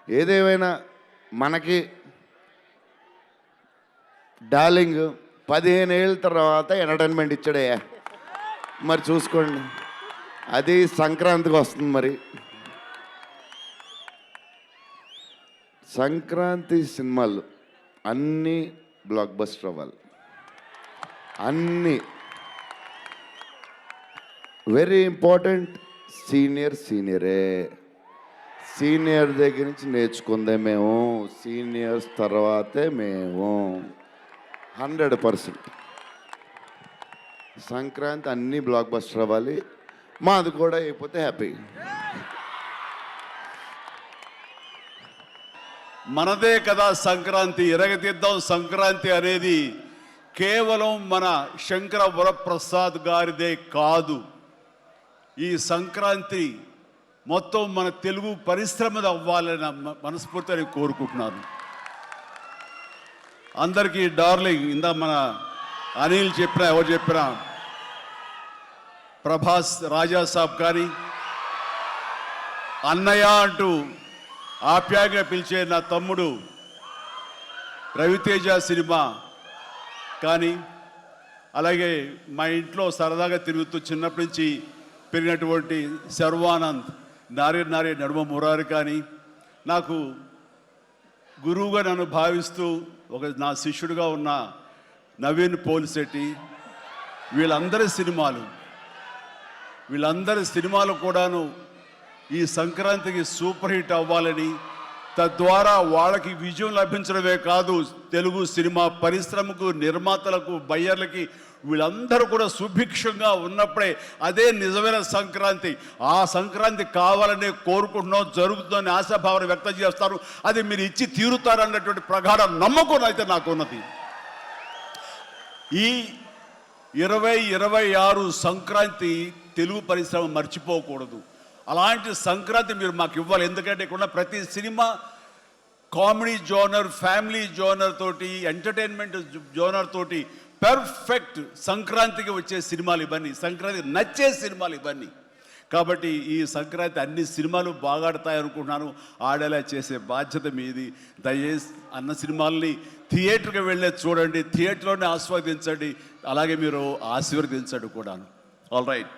ఏదేమైనా మనకి డార్లింగ్ 15 ఏళ్ళ తర్వాత ఎంటర్టైన్మెంట్ ఇచ్చాడయ్యా. మరి చూసుకోండి, అది సంక్రాంతికి వస్తుంది. మరి సంక్రాంతి సినిమాలు అన్నీ బ్లాక్ బస్టర్ అవ్వాలి. అన్నీ వెరీ ఇంపార్టెంట్. సీనియరే. సీనియర్ దగ్గర నుంచి నేర్చుకుందే మేము, సీనియర్స్ తర్వాతే మేము. 100% సంక్రాంతి అన్నీ బ్లాక్ బస్టర్ అవ్వాలి. మాది కూడా అయిపోతే హ్యాపీ. మనదే కదా సంక్రాంతి, ఎరగతిద్దాం సంక్రాంతి అనేది కేవలం మన శంకర వరప్రసాద్ గారిదే కాదు. ఈ సంక్రాంతి మొత్తం మన తెలుగు పరిశ్రమది అవ్వాలని మనస్ఫూర్తిని కోరుకుంటున్నాను. అందరికీ డార్లింగ్, ఇందా మన అనిల్ చెప్పినా, ఎవరు చెప్పినా, ప్రభాస్ రాజా సాబ్ కానీ, అన్నయ్య అంటూ ఆప్యాయంగా పిలిచే నా తమ్ముడు రవితేజ సినిమా కానీ, అలాగే మా ఇంట్లో సరదాగా తిరుగుతూ చిన్నప్పటి నుంచి పెరిగినటువంటి శర్వానంద్, నారే నడుమ మురారి కానీ, నాకు గురువుగా నన్ను భావిస్తూ నా శిష్యుడిగా ఉన్న నవీన్ పోలిశెట్టి, వీళ్ళందరి సినిమాలు కూడాను ఈ సంక్రాంతికి సూపర్ హిట్ అవ్వాలని, తద్వారా వాళ్ళకి విజయం లభించడమే కాదు, తెలుగు సినిమా పరిశ్రమకు, నిర్మాతలకు, బయ్యర్లకి వీళ్ళందరూ కూడా సుభిక్షంగా ఉన్నప్పుడే అదే నిజమైన సంక్రాంతి. ఆ సంక్రాంతి కావాలనే కోరుకుంటున్నాం, జరుగుతుందని ఆశాభావన వ్యక్తం చేస్తారు. అది మీరు ఇచ్చి తీరుతారన్నటువంటి ప్రగాఢ నమ్మకం అయితే నాకు ఉన్నది. ఈ 2026 సంక్రాంతి తెలుగు పరిశ్రమ మర్చిపోకూడదు. అలాంటి సంక్రాంతి మీరు మాకు ఇవ్వాలి. ఎందుకంటే ఇక్కడ ప్రతి cinema comedy genre, family genre తోటి, ఎంటర్టైన్మెంట్ జోనర్ తోటి పర్ఫెక్ట్ సంక్రాంతికి వచ్చే సినిమాలు ఇవన్నీ, సంక్రాంతికి నచ్చే సినిమాలు ఇవన్నీ. కాబట్టి ఈ సంక్రాంతి అన్ని సినిమాలు బాగా ఆడతాయి అనుకుంటున్నాను. ఆడేలా చేసే బాధ్యత మీది. దయచేసి అన్న సినిమాల్ని థియేటర్కి వెళ్ళే చూడండి, థియేటర్లోనే ఆస్వాదించండి, అలాగే మీరు ఆశీర్వదించండి కూడాను. All right.